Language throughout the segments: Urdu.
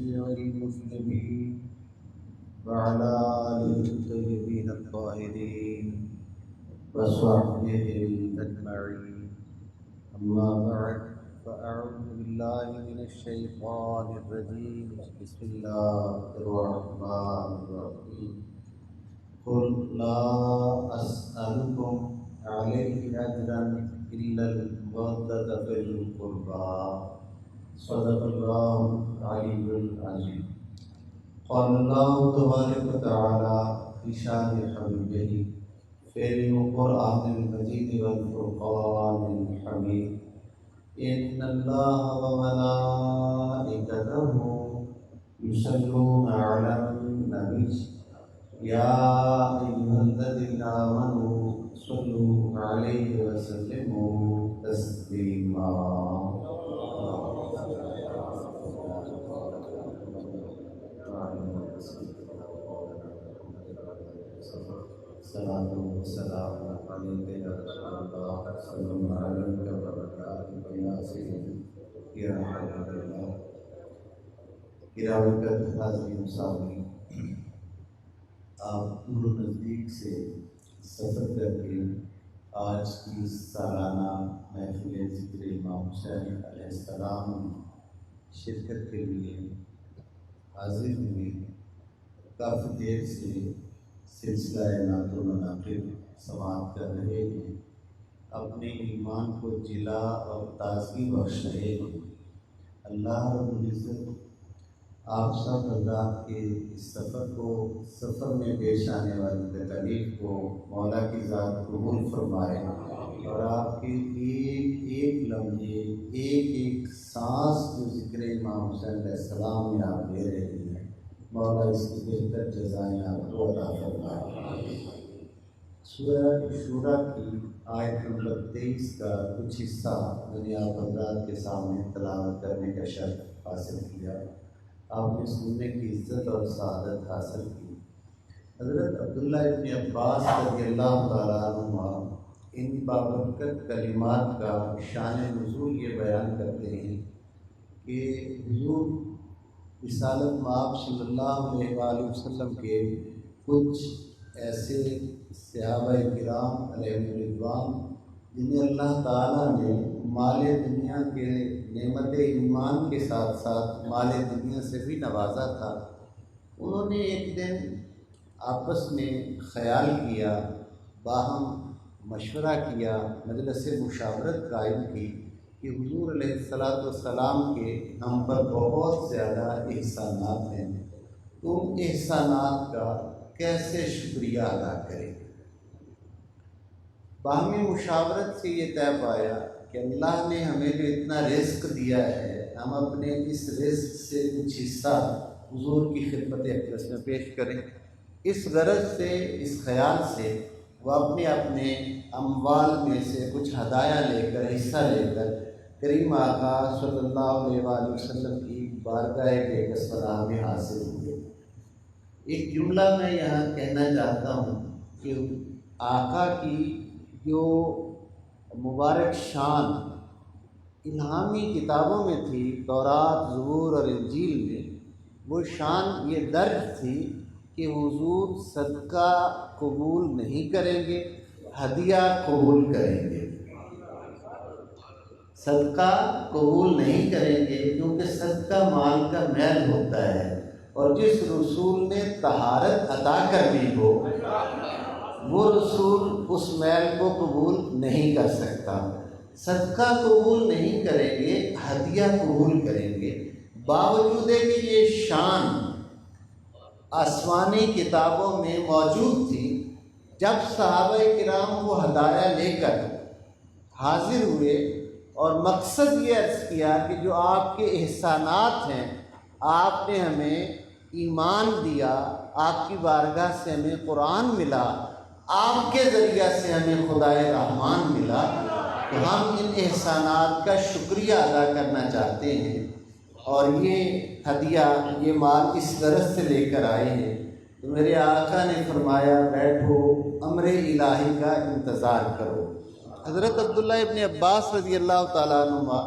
شفيع المسلمين وعلى آله الطيبين الطاهرين وصحبه أجمعين. أما بعد فأعوذ بالله من الشيطان الرجيم. بسم الله الرحمن الرحيم. قل لا أسألكم عليه أجرا إلا المودة في القربى. صدق الله العلي العظيم. قال الله تبارك وتعالى في شان حبيبه في القرآن المجيد والفرقان الحميد. إن الله وملائكته يصلون على النبي يا أيها الذين آمنوا صلوا عليه وسلموا تسليما. صلاة والسلام عليك يا رسول الله. سلام عليك وبركاته يا سيدي يا حبيب الله. گرامی حاضرین سامعین، آپ دور و نزدیک سے سفر کر کے آج کی سالانہ محفل ذکر امام حسین علیہ السلام شرکت کے لیے حاضر ہوئے. کافی دیر سے سلسلہ نعت و مناقب سماعت کر رہے ہیں، اپنے ایمان کو جلا اور تازگی بخش رہے ہیں. اللہ رب العزت آپ سب اللہ کے اس سفر میں پیش آنے والی تکلیف کو مولا کی ذات قبول فرمائے اور آپ کے ایک ایک لمحے ایک ایک سانس جو ذکر امام حسین علیہ السلام میں آپ دے رہے ہیں، مولا اس کی بہتر جزائیں آپ کو عطا فرمائے. سورہ شورا کی آیت نمبر 23 کا کچھ حصہ میں نے آپ حضرات کے سامنے تلاوت کرنے کا شرف حاصل کیا. آپ نے سننے کی عزت اور سعادت حاصل کی. حضرت عبداللہ ابن عباس رضی اللہ تعالیٰ عنہ ان بابرکت کلمات کا شان نزول یہ بیان کرتے ہیں کہ حضور رسالت مآب صلی اللہ علیہ وآلہ وسلم کے کچھ ایسے صحابہ کرام علیہ رضوان جنہیں اللہ تعالیٰ نے مال دنیا کے نعمت ایمان کے ساتھ ساتھ مال دنیا سے بھی نوازا تھا. انہوں نے ایک دن آپس میں خیال کیا، باہم مشورہ کیا، مجلس مشاورت قائم کی کہ حضور علیہ السلام کے ہم پر بہت زیادہ احسانات ہیں، تو ان احسانات کا کیسے شکریہ ادا کریں. باہمی مشاورت سے یہ طے پایا کہ اللہ نے ہمیں جو اتنا رزق دیا ہے، ہم اپنے اس رزق سے کچھ حصہ حضور کی خدمت اقدس میں پیش کریں. اس غرض سے، اس خیال سے وہ اپنے اموال میں سے کچھ ہدایہ لے کر، حصہ لے کر کریم آقا صلی اللہ علیہ وآلہ وسلم کی بارگاہ بیکسپراہ میں حاصل ہوئے. ایک جملہ میں یہاں کہنا چاہتا ہوں کہ آقا کی جو مبارک شان الہامی کتابوں میں تھی، تورات، زبور اور انجیل میں، وہ شان یہ درج تھی کہ حضور صدقہ قبول نہیں کریں گے، ہدیہ قبول کریں گے. صدقہ قبول نہیں کریں گے کیونکہ صدقہ مال کا میل ہوتا ہے، اور جس رسول نے طہارت عطا کر دی ہو وہ رسول اس میل کو قبول نہیں کر سکتا. صدقہ قبول نہیں کریں گے، ہدیہ قبول کریں گے. باوجود کہ یہ شان آسمانی کتابوں میں موجود تھی، جب صحابہ کرام وہ ہدایہ لے کر حاضر ہوئے اور مقصد یہ عرض کیا کہ جو آپ کے احسانات ہیں، آپ نے ہمیں ایمان دیا، آپ کی بارگاہ سے ہمیں قرآن ملا، آپ کے ذریعہ سے ہمیں خدائے رحمان ملا، تو ہم ان احسانات کا شکریہ ادا کرنا چاہتے ہیں اور یہ ہدیہ، یہ مال اس غرض سے لے کر آئے ہیں. تو میرے آقا نے فرمایا بیٹھو، امر الہی کا انتظار کرو. حضرت عبداللہ ابن عباس رضی اللہ تعالیٰ عنہ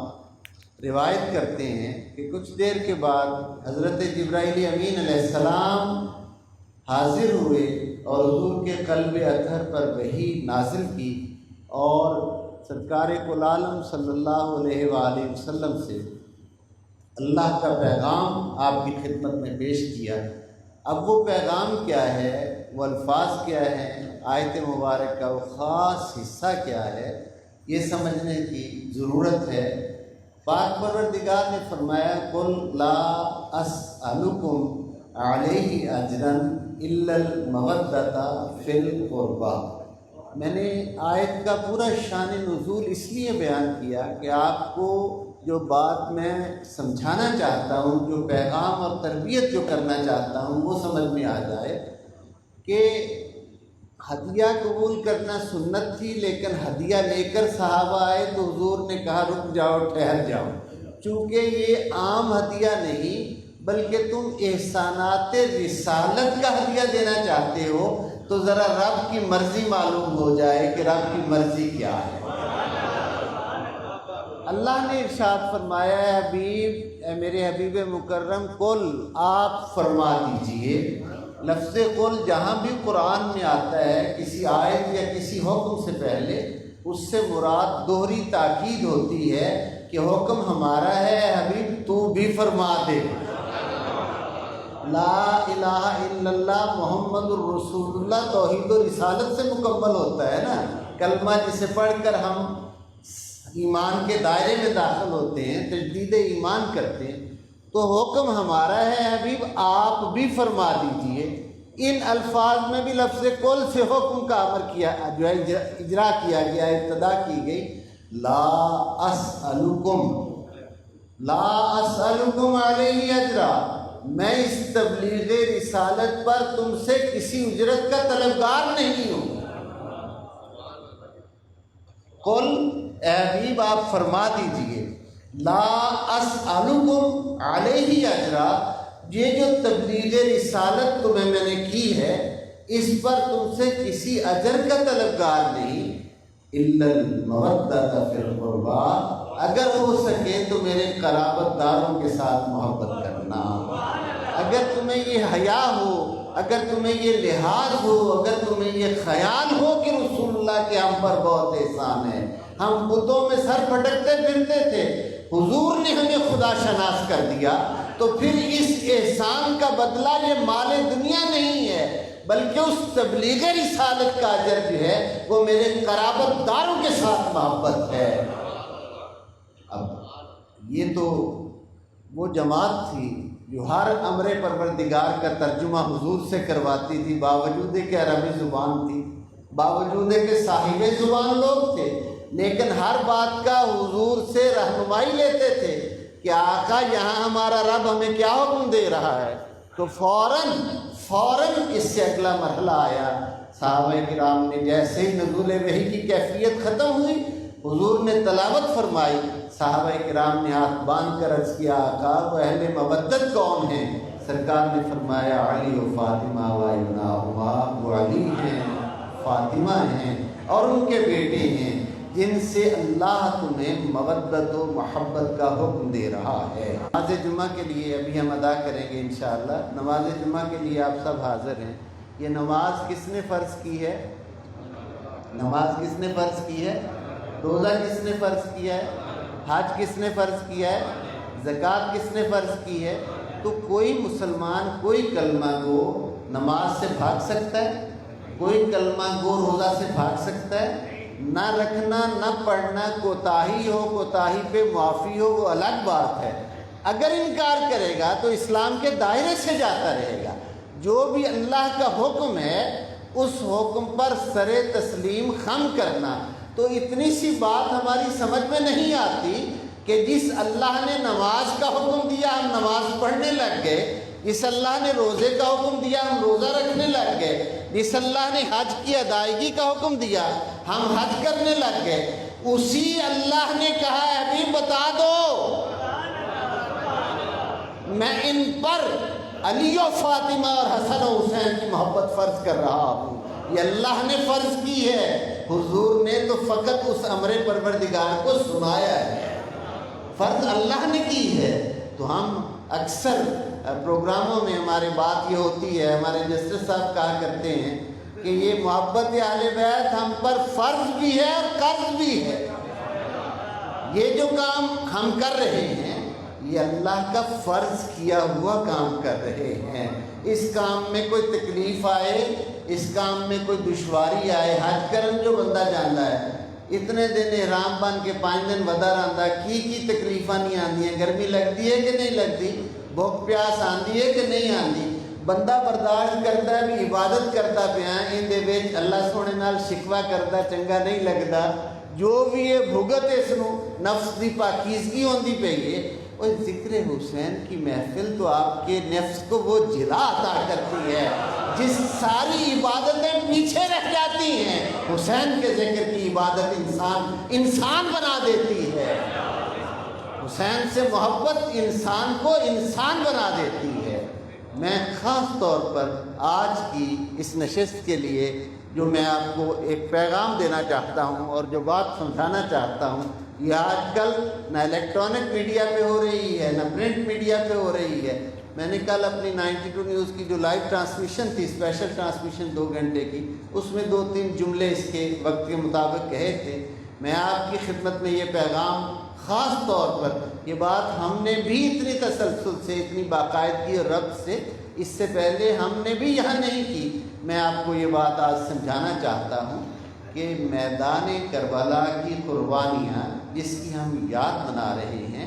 روایت کرتے ہیں کہ کچھ دیر کے بعد حضرت جبرائیل امین علیہ السلام حاضر ہوئے اور حضور کے قلب اطہر پر وحی نازل کی اور سرکار کل عالم صلی اللہ علیہ وآلہ وسلم سے اللہ کا پیغام آپ کی خدمت میں پیش کیا۔ اب وہ پیغام کیا ہے، وہ الفاظ کیا ہیں، آیت مبارک کا وہ خاص حصہ کیا ہے، یہ سمجھنے کی ضرورت ہے۔ پاک پروردگار نے فرمایا قل لا اسألکم علیہ اجرا الا المودۃ فی القربی۔ میں نے آیت کا پورا شان نزول اس لیے بیان کیا کہ آپ کو جو بات میں سمجھانا چاہتا ہوں، جو پیغام اور تربیت جو کرنا چاہتا ہوں وہ سمجھ میں آ جائے کہ ہدیہ قبول کرنا سنت تھی، لیکن ہدیہ لے کر صحابہ آئے تو حضور نے کہا رک جاؤ، ٹھہر جاؤ، چونکہ یہ عام ہدیہ نہیں بلکہ تم احسانات رسالت کا ہدیہ دینا چاہتے ہو تو ذرا رب کی مرضی معلوم ہو جائے کہ رب کی مرضی کیا ہے۔ اللہ نے ارشاد فرمایا ہے حبیب، اے میرے حبیب مکرم، قل آپ فرما دیجئے۔ لفظ قل جہاں بھی قرآن میں آتا ہے کسی آیت یا کسی حکم سے پہلے، اس سے مراد دوہری تاکید ہوتی ہے کہ حکم ہمارا ہے حبیب تو بھی فرما دے۔ لا الہ الا اللہ محمد الرسول اللہ توحید و رسالت سے مکمل ہوتا ہے نا، کلمہ جسے پڑھ کر ہم ایمان کے دائرے میں داخل ہوتے ہیں، تجدید ایمان کرتے ہیں، تو حکم ہمارا ہے حبیب آپ بھی فرما دیجئے۔ ان الفاظ میں بھی لفظ قل سے حکم کا امر کیا جو ہے اجرا کیا گیا، ابتدا کی گئی۔ لا اسألکم علیہ اجرا، میں اس تبلیغ رسالت پر تم سے کسی اجرت کا طلبگار نہیں ہوں۔ قل اے حبیب آپ فرما دیجئے، لا اسألکم علیہ اجرا، یہ جو تبلیغ رسالت تمہیں میں نے کی ہے اس پر تم سے کسی اجر کا طلبگار نہیں، الا المودۃ فی القربی، اگر ہو سکے تو میرے قرابت داروں کے ساتھ محبت کرنا۔ اگر تمہیں یہ حیا ہو، اگر تمہیں یہ لحاظ ہو، اگر تمہیں یہ خیال ہو کہ رسول اللہ کے ہم پر بہت احسان ہے، ہم بتوں میں سر پھٹکتے پھرتے تھے، حضور نے ہمیں خدا شناس کر دیا، تو پھر اس احسان کا بدلہ یہ مال دنیا نہیں ہے بلکہ اس تبلیغ رسالت کا اجر جو ہے وہ میرے قرابت داروں کے ساتھ محبت ہے۔ اب یہ تو وہ جماعت تھی جو ہر امر پروردگار کا ترجمہ حضور سے کرواتی تھی، باوجود کہ عربی زبان تھی، باوجود کہ صاحب زبان لوگ تھے، لیکن ہر بات کا حضور سے رہنمائی لیتے تھے کہ آقا یہاں ہمارا رب ہمیں کیا حکم دے رہا ہے، تو فوراً اس سے اگلا مرحلہ آیا۔ صحابہ کرام نے جیسے ہی نزول وحی کی کیفیت ختم ہوئی، حضور نے تلاوت فرمائی، صحابہ کرام نے ہاتھ باندھ کر عرض کیا آقا وہ اہل مودت کون ہیں؟ سرکار نے فرمایا علی و فاطمہ و ابناہما، وہ علی ہیں، فاطمہ ہیں اور ان کے بیٹے ہیں جن سے اللہ تمہیں مودت و محبت کا حکم دے رہا ہے۔ نماز جمعہ کے لیے ابھی ہم ادا کریں گے انشاءاللہ۔ نماز جمعہ کے لیے آپ سب حاضر ہیں۔ یہ نماز کس نے فرض کی ہے؟ نماز کس نے فرض کی ہے؟ روزہ کس نے فرض کیا ہے؟ حج کس نے فرض کیا ہے؟ زکوٰۃ کس نے فرض کی ہے؟ تو کوئی مسلمان کوئی کلمہ گو نماز سے بھاگ سکتا ہے؟ کوئی کلمہ گو روزہ سے بھاگ سکتا ہے؟ نہ رکھنا نہ پڑھنا کوتاہی ہو، کوتاہی پہ معافی ہو، وہ الگ بات ہے۔ اگر انکار کرے گا تو اسلام کے دائرے سے جاتا رہے گا۔ جو بھی اللہ کا حکم ہے اس حکم پر سر تسلیم خم کرنا۔ تو اتنی سی بات ہماری سمجھ میں نہیں آتی کہ جس اللہ نے نماز کا حکم دیا ہم نماز پڑھنے لگ گئے، جس اللہ نے روزے کا حکم دیا ہم روزہ رکھنے لگ گئے، جس اللہ نے حج کی ادائیگی کا حکم دیا ہم حج کرنے لگ گئے، اسی اللہ نے کہا ہے ابھی بتا دو میں ان پر علی و فاطمہ اور حسن و حسین کی محبت فرض کر رہا ہوں۔ یہ اللہ نے فرض کی ہے، حضور نے تو فقط اس امر پروردگار کو سنایا ہے۔ فرض اللہ نے کی ہے۔ تو ہم اکثر پروگراموں میں ہماری بات یہ ہوتی ہے، ہمارے جسٹس صاحب کہا کرتے ہیں کہ یہ محبت اہل بیت ہم پر فرض بھی ہے اور قرض بھی ہے۔ یہ جو کام ہم کر رہے ہیں یہ اللہ کا فرض کیا ہوا کام کر رہے ہیں۔ اس کام میں کوئی تکلیف آئے، اس کام میں کوئی دشواری آئے، حج کرن جو بندہ جانا ہے اتنے دن احرام بن کے 5 دن ودا رہتا کی تکلیفاں نہیں آندی ہیں، گرمی لگتی ہے کہ نہیں لگتی، بھوک پیاس آندی ہے کہ نہیں آندی، بندہ برداشت کرتا ہے بھی عبادت کرتا پیا، ان دے وچ اللہ سونے نال شکوہ کرتا چنگا نہیں لگتا، جو بھی یہ بھگت اس نو نفس دی پاکیزگی ہوندی پئی ہے۔ اور ذکر حسین کی محفل تو آپ کے نفس کو وہ جلا عطا کرتی ہے جس ساری عبادتیں پیچھے رہ جاتی ہیں، حسین کے ذکر کی عبادت انسان بنا دیتی ہے، حسین سے محبت انسان کو انسان بنا دیتی ہے۔ میں خاص طور پر آج کی اس نشست کے لیے جو میں آپ کو ایک پیغام دینا چاہتا ہوں اور جو بات سمجھانا چاہتا ہوں، یہ آج کل نہ الیکٹرانک میڈیا پہ ہو رہی ہے نہ پرنٹ میڈیا پہ ہو رہی ہے۔ میں نے کل اپنی 92 نیوز کی جو لائیو ٹرانسمیشن تھی، اسپیشل ٹرانسمیشن 2 گھنٹے کی، اس میں 2-3 جملے اس کے وقت کے مطابق کہے تھے۔ میں آپ کی خدمت میں یہ پیغام خاص طور پر، یہ بات ہم نے بھی اتنی تسلسل سے، اتنی باقاعدگی اور ربط سے اس سے پہلے ہم نے بھی یہاں نہیں کی، میں آپ کو یہ بات آج سمجھانا چاہتا ہوں کہ میدان کربلا کی قربانیاں جس کی ہم یاد منا رہے ہیں،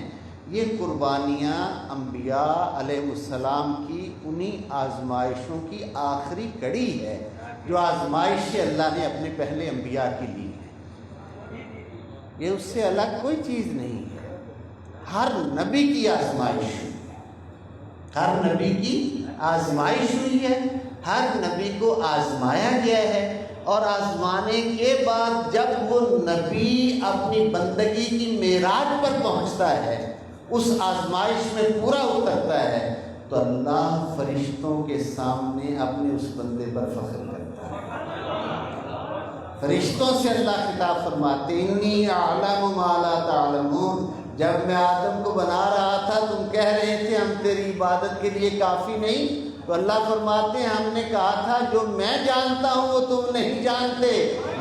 یہ قربانیاں انبیاء علیہ السلام کی انہی آزمائشوں کی آخری کڑی ہے جو آزمائش اللہ نے اپنے پہلے انبیاء کی لی ہے۔ یہ اس سے الگ کوئی چیز نہیں ہے۔ ہر نبی کی آزمائش، ہر نبی کی آزمائش ہوئی ہے، ہر نبی کو آزمایا گیا ہے، اور آزمانے کے بعد جب وہ نبی اپنی بندگی کی معراج پر پہنچتا ہے، اس آزمائش میں پورا اترتا ہے، تو اللہ فرشتوں کے سامنے اپنے اس بندے پر فخر کرتا ہے۔ فرشتوں سے اللہ خطاب فرماتے ہیں، انی اعلم ما لا تعلمون، جب میں آدم کو بنا رہا تھا تم کہہ رہے تھے ہم تیری عبادت کے لیے کافی نہیں، تو اللہ فرماتے ہیں ہم نے کہا تھا جو میں جانتا ہوں وہ تم نہیں جانتے،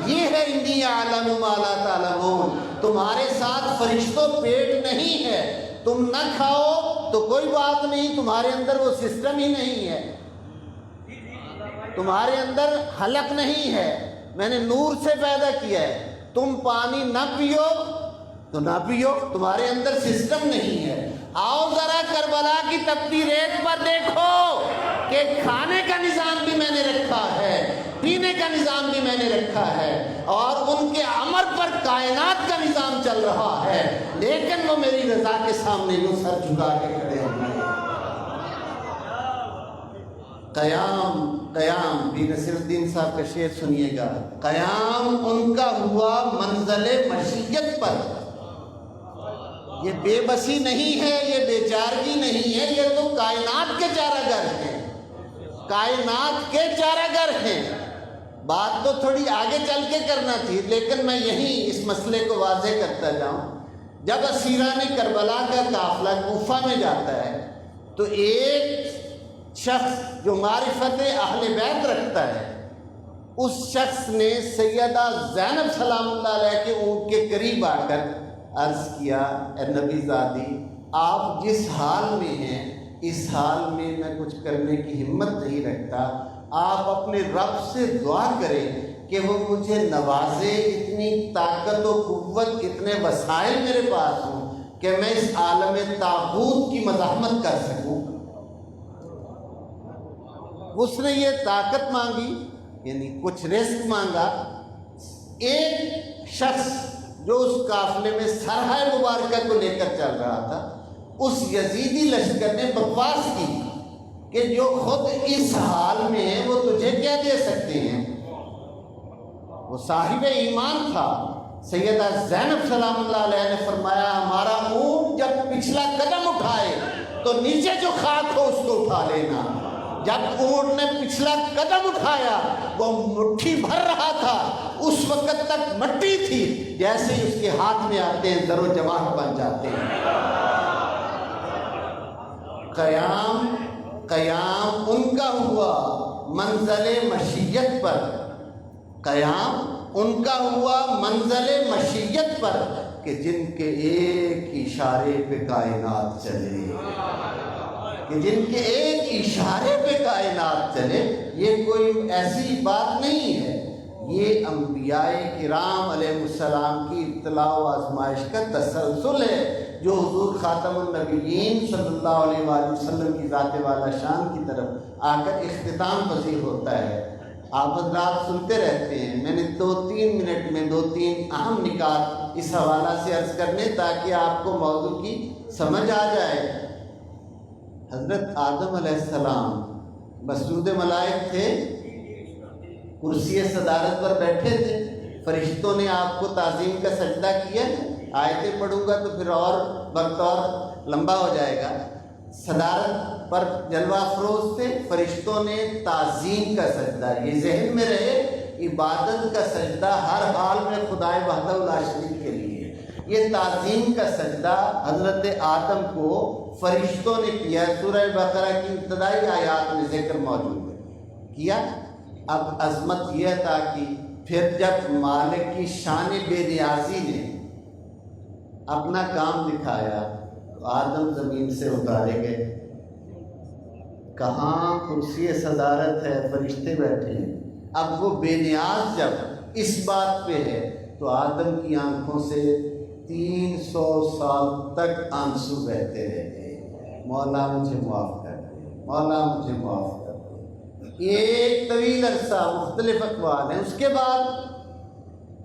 یہ ہے انی اعلم ما لا تعلمون۔ تمہارے ساتھ فرشتوں پیٹ نہیں ہے، تم نہ کھاؤ تو کوئی بات نہیں، تمہارے اندر وہ سسٹم ہی نہیں ہے، تمہارے اندر حلق نہیں ہے، میں نے نور سے پیدا کیا ہے، تم پانی نہ پیو تو نہ پیو، تمہارے اندر سسٹم نہیں ہے۔ آؤ ذرا کربلا کی تپتی ریت پر دیکھو کہ کھانے کا نظام بھی میں نے رکھا ہے، پینے کا نظام بھی میں نے رکھا ہے، اور ان کے امر پر کائنات کا نظام چل رہا ہے، لیکن وہ میری رضا کے سامنے یوں سر جھکا کے کھڑے ہیں۔ قیام بھی نصیر الدین صاحب کا شعر سنیے گا، قیام ان کا ہوا منزل مشیت پر، یہ بے بسی نہیں ہے، یہ بے چارگی نہیں ہے، یہ تو کائنات کے چارہ گر ہیں، کائنات کے چارہ گر ہیں۔ بات تو تھوڑی آگے چل کے کرنا تھی، لیکن میں یہیں اس مسئلے کو واضح کرتا جاؤں۔ جب اسیران کربلا کا قافلہ کوفہ میں جاتا ہے تو ایک شخص جو معرفت اہل بیت رکھتا ہے، اس شخص نے سیدہ زینب سلام اللہ علیہ کے اونٹ کے قریب آ کر عرض کیا، اے نبی زادی آپ جس حال میں ہیں اس حال میں میں کچھ کرنے کی ہمت نہیں رکھتا، آپ اپنے رب سے دعا کریں کہ وہ مجھے نوازے، اتنی طاقت و قوت، اتنے وسائل میرے پاس ہوں کہ میں اس عالم طاغوت کی مزاحمت کر سکوں۔ اس نے یہ طاقت مانگی، یعنی کچھ رزق مانگا۔ ایک شخص جو اس قافلے میں سرحۂ مبارکہ کو لے کر چل رہا تھا، اس یزیدی لشکر نے بکواس کی کہ جو خود اس حال میں ہے وہ تجھے کیا دے سکتے ہیں۔ وہ صاحب ایمان تھا۔ سیدہ زینب سلام اللہ علیہ نے فرمایا ہمارا اونٹ جب پچھلا قدم اٹھائے تو نیچے جو خاک ہو اس کو اٹھا لینا، جب اونٹ نے پچھلا قدم اٹھایا وہ مٹھی بھر رہا تھا، اس وقت تک مٹی تھی، جیسے ہی اس کے ہاتھ میں آتے ہیں زر و جواہر بن جاتے ہیں۔ قیام ان کا ہوا منزل مشیت پر، قیام ان کا ہوا منزل مشیت پر کہ جن کے ایک اشارے پہ کائنات چلے، کہ جن کے ایک اشارے پہ کائنات چلے۔ یہ کوئی ایسی بات نہیں ہے، یہ انبیاء کرام علیہ السلام کی ابتلاء و آزمائش کا تسلسل ہے، جو حضور خاتم النبیین صلی اللہ علیہ وآلہ وسلم کی ذات والا شان کی طرف آ کر اختتام پذیر ہوتا ہے۔ آپ حضرات سنتے رہتے ہیں، میں نے 2-3 منٹ میں 2-3 اہم نکات اس حوالہ سے عرض کرنے تاکہ آپ کو موضوع کی سمجھ آ جائے۔ حضرت آدم علیہ السلام مسجود ملائک تھے، کرسی صدارت پر بیٹھے تھے، فرشتوں نے آپ کو تعظیم کا سجدہ کیا۔ آیتیں پڑھوں گا تو پھر اور وقت اور لمبا ہو جائے گا۔ صدارت پر جلوہ افروز تھے، فرشتوں نے تعظیم کا سجدہ، یہ ذہن میں رہے، عبادت کا سجدہ ہر حال میں خدائے وحدہ لا شریک کے لیے۔ یہ تعظیم کا سجدہ حضرت آدم کو فرشتوں نے کیا، سورہ بقرہ کی ابتدائی آیات میں ذکر موجود ہے، کیا۔ اب عظمت یہ تھا کہ پھر جب مالک کی شان بے نیازی نے اپنا کام دکھایا تو آدم زمین سے اتارے گئے۔ کہاں کرسی صدارت ہے، فرشتے بیٹھے ہیں۔ اب وہ بے نیاز جب اس بات پہ ہے تو آدم کی آنکھوں سے 300 سال تک آنسو بہتے رہے، مولا مجھے معاف کر دے، مولا مجھے معاف کر دے۔ ایک طویل عرصہ مختلف اقوال ہیں۔ اس کے بعد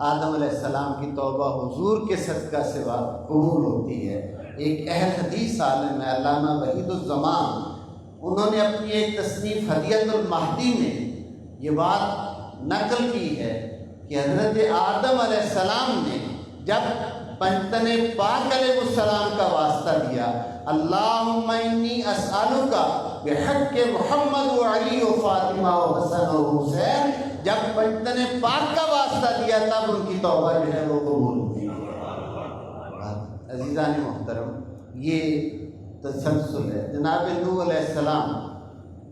آدم علیہ السلام کی توبہ حضور کے صدقہ سے قبول ہوتی ہے۔ ایک اہل حدیث عالم ہے علامہ وحید الزمان، انہوں نے اپنی ایک تصنیف ہدیۃ المہدی میں یہ بات نقل کی ہے کہ حضرت آدم علیہ السلام نے جب پنجتن پاک علیہ السلام کا واسطہ دیا، اللہم انی اسألک بحق محمد و علی و فاطمہ و حسن و حسین، جب پنجتن پاک کا واسطہ دیا تب ان کی توبہ جو ہے وہ قبول ہوئی۔ عزیزان محترم، یہ تسلسل ہے۔ جناب نوح علیہ السلام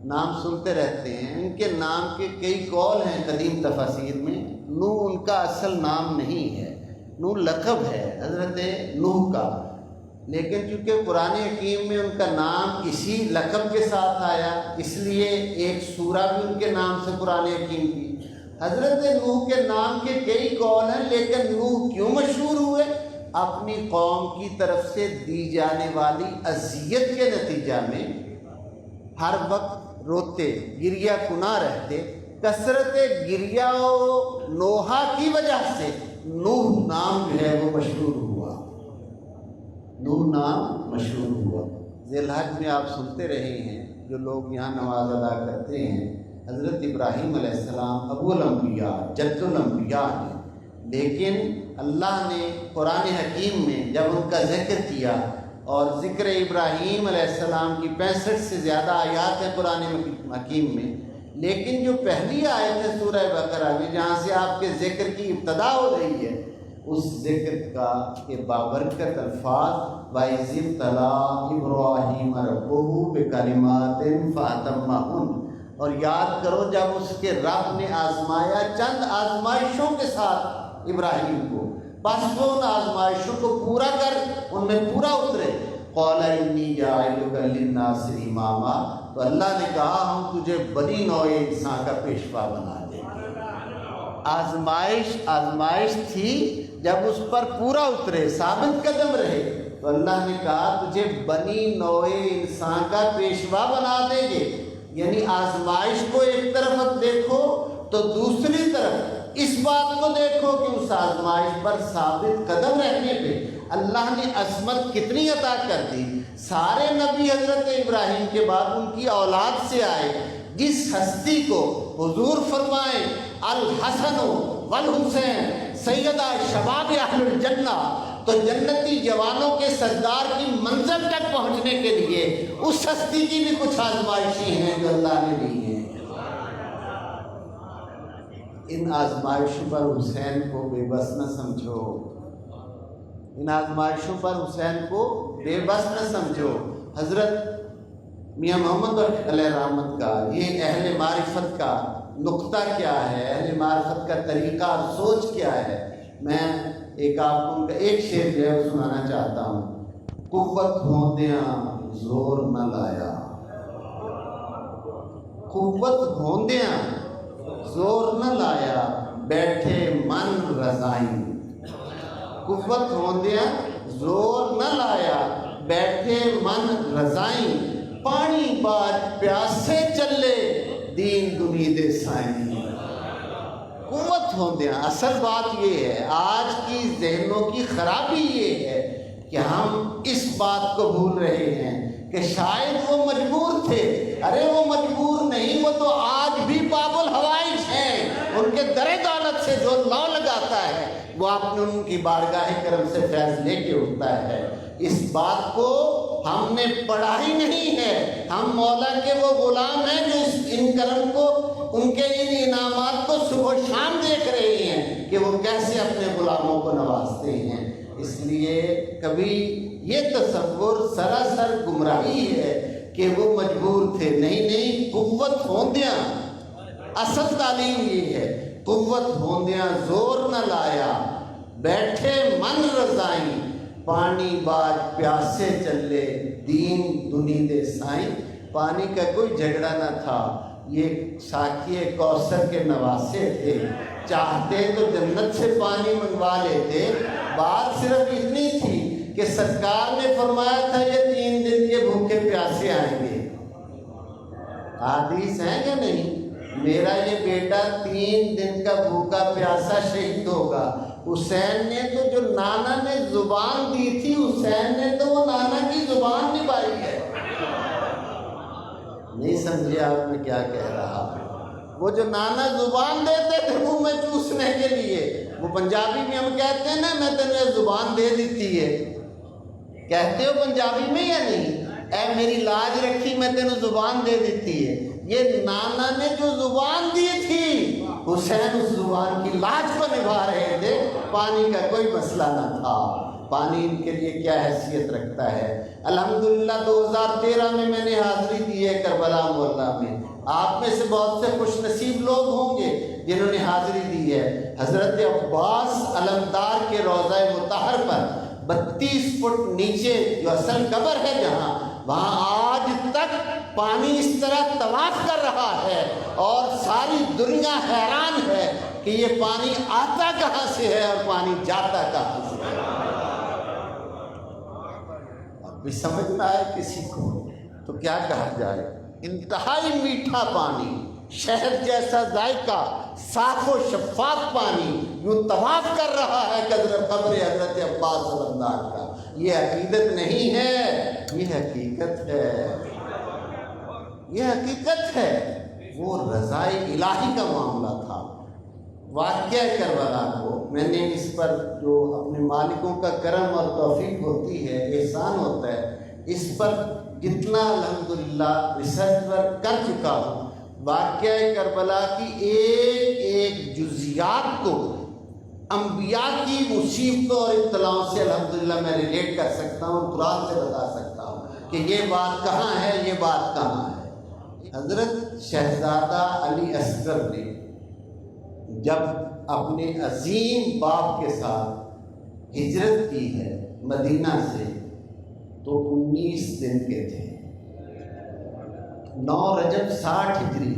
نام سنتے رہتے ہیں، ان کے نام کے کئی قول ہیں قدیم تفاسیر میں۔ نوح ان کا اصل نام نہیں ہے، نوح لقب ہے حضرت نوح کا، لیکن چونکہ قرآن حکیم میں ان کا نام اسی لقب کے ساتھ آیا، اس لیے ایک سورہ بھی ان کے نام سے قرآن حکیم کی۔ حضرت نوح کے نام کے کئی قول ہیں، لیکن نوح کیوں مشہور ہوئے؟ اپنی قوم کی طرف سے دی جانے والی اذیت کے نتیجہ میں ہر وقت روتے، گریہ کناں رہتے، کثرت گریہ و نوحہ کی وجہ سے نوح نام جو ہے وہ مشہور ہوا، نوح نام مشہور ہوا۔ ذی الحج میں آپ سنتے رہے ہیں، جو لوگ یہاں نماز ادا کرتے ہیں، حضرت ابراہیم علیہ السلام ابو الانبیاء جد الانبیاء ہیں، لیکن اللہ نے قرآن حکیم میں جب ان کا ذکر کیا، اور ذکر ابراہیم علیہ السلام کی 65 سے زیادہ آیات ہیں قرآن حکیم میں، لیکن جو پہلی آیت ہے سورہ بقرہ میں جہاں سے آپ کے ذکر کی ابتدا ہو رہی ہے، اس ذکر کا کہ بابرکت الفاظ وَإِذِ ابْتَلَىٰ إِبْرَاهِيمَ رَبُّهُ بِكَلِمَاتٍ فَأَتَمَّهُنَّ، اور یاد کرو جب اس کے رب نے آزمایا چند آزمائشوں کے ساتھ ابراہیم کو، بس وہ ان آزمائشوں کو پورا کر ان میں پورا اترے۔ قَالَ إِنِّي جَاعِلُكَ لِلنَّاسِ إِمَامًا، تو اللہ نے کہا ہم تجھے بنی نوع انسان کا پیشوا بنا دیں گے۔ آزمائش تھی، جب اس پر پورا اترے، ثابت قدم رہے، تو اللہ نے کہا تجھے بنی نوع انسان کا پیشوا بنا دیں گے۔ یعنی آزمائش کو ایک طرف اب دیکھو تو دوسری طرف اس بات کو دیکھو کہ اس آزمائش پر ثابت قدم رہنے پہ اللہ نے عظمت کتنی عطا کر دی۔ سارے نبی حضرت ابراہیم کے بعد ان کی اولاد سے آئے، جس ہستی کو حضور فرمائیں الحسن والحسین سیدہ شباب اہل الجنہ، تو جنتی جوانوں کے سردار کی منزل تک پہنچنے کے لیے اس ہستی کی بھی کچھ آزمائشیں ہیں جو اللہ نے دی ہیں۔ ان آزمائشوں پر حسین کو بے بس نہ سمجھو، ان آزمائشوں پر حسین کو بے بس نہ سمجھو۔ حضرت میاں محمد علیہ رحمت کا یہ اہل معرفت کا نقطہ کیا ہے، اہل معرفت کا طریقہ اور سوچ کیا ہے، میں آپ کو ایک شعر جو ہے سنانا چاہتا ہوں۔ قوت ہوندیاں زور نہ لایا، قوت ہوندیاں زور نہ لایا، بیٹھے من رضائیں۔ قوت ہوندیاں زور نہ لایا، بیٹھے من رضائیں، پانی بعد پیاسے چلے دین دنیا دے سائیں۔ قوت ہوندیاں، اصل بات یہ ہے، آج کی ذہنوں کی خرابی یہ ہے کہ ہم اس بات کو بھول رہے ہیں کہ شاید وہ مجبور تھے۔ ارے وہ مجبور نہیں، وہ تو آج بھی باب الحوائج ہیں، ان کے در دولت سے جو لو لگاتا ہے وہ اپنے ان کی بارگاہ کرم سے فیض لے کے اٹھتا ہے۔ اس بات کو ہم نے پڑھا ہی نہیں ہے، ہم مولا کے وہ غلام ہیں جو ان کرم کو، ان کے ان انعامات کو صبح و شام دیکھ رہے ہیں کہ وہ کیسے اپنے غلاموں کو نوازتے ہیں۔ اس لیے کبھی یہ تصور سراسر گمراہی ہے کہ وہ مجبور تھے، نہیں، قوت ہوندیاں، اصل تعلیم یہ ہے، قوت ہوندیاں زور نہ لایا، بیٹھے من رضائیں، پانی بعد پیاسے چلے دین دنیا دے سائیں۔ پانی کا کوئی جھگڑا نہ تھا، یہ ساقی کوثر کے نواسے تھے، چاہتے تو جنت سے پانی منگوا لیتے۔ بات صرف اتنی تھی کہ سرکار نے فرمایا تھا یہ 3 دن کے بھوکے پیاسے آئیں گے۔ حدیث ہے کہ نہیں؟ میرا یہ بیٹا 3 دن کا بھوکا پیاسا شہید ہوگا۔ حسین نے تو جو نانا نے زبان دی تھی، حسین نے تو وہ نانا کی زبان نبھائی ہے۔ نہیں سمجھے آپ میں کیا کہہ رہا ہوں؟ وہ جو نانا زبان دیتے تھے منہ میں چوسنے کے لیے، وہ پنجابی میں ہم کہتے ہیں نا، میں تمہیں زبان دے دیتی ہے، کہتے ہو پنجابی میں یا نہیں؟ اے میری لاج رکھی میں تینوں زبان دے دیتی ہے۔ یہ نانا نے جو زبان دی تھی، حسین اس زبان کی لاج کو نبھا رہے تھے، پانی کا کوئی مسئلہ نہ تھا۔ پانی ان کے لیے کیا حیثیت رکھتا ہے۔ الحمدللہ 2013 میں نے حاضری دی ہے کربلا محلہ میں۔ آپ میں سے بہت سے خوش نصیب لوگ ہوں گے جنہوں نے حاضری دی ہے۔ حضرت عباس علمدار کے روضہ مطہر پر 32 فٹ نیچے جو اصل قبر ہے جہاں، وہاں آج تک پانی اس طرح طواف کر رہا ہے اور ساری دنیا حیران ہے کہ یہ پانی آتا کہاں سے ہے اور پانی جاتا کہاں سے ہے۔ اب بھی سمجھ نہ آئے کسی کو تو کیا کہا جائے۔ انتہائی میٹھا پانی، شہد جیسا ذائقہ، صاف و شفاف پانی یوں طواف کر رہا ہے قبر حضرت عباس علمدار کا۔ یہ عقیدت نہیں ہے، یہ حقیقت ہے، یہ حقیقت ہے۔ وہ رضائے الہی کا معاملہ تھا۔ واقعہ کربلا کو میں نے اس پر جو اپنے مالکوں کا کرم اور توفیق ہوتی ہے، احسان ہوتا ہے، اس پر جتنا الحمدللہ ریسرچ ورک کر چکا ہوں، واقعہ کربلا کی ایک ایک جزیات کو انبیاء کی مصیبتوں اور اطلاعوں سے الحمدللہ میں ریلیٹ کر سکتا ہوں، قرآن سے بتا سکتا ہوں کہ یہ بات کہاں ہے، یہ بات کہاں ہے۔ حضرت شہزادہ علی اصغر نے جب اپنے عظیم باپ کے ساتھ ہجرت کی ہے مدینہ سے تو 19 دن کے تھے۔ 9 رجب 60 ہجری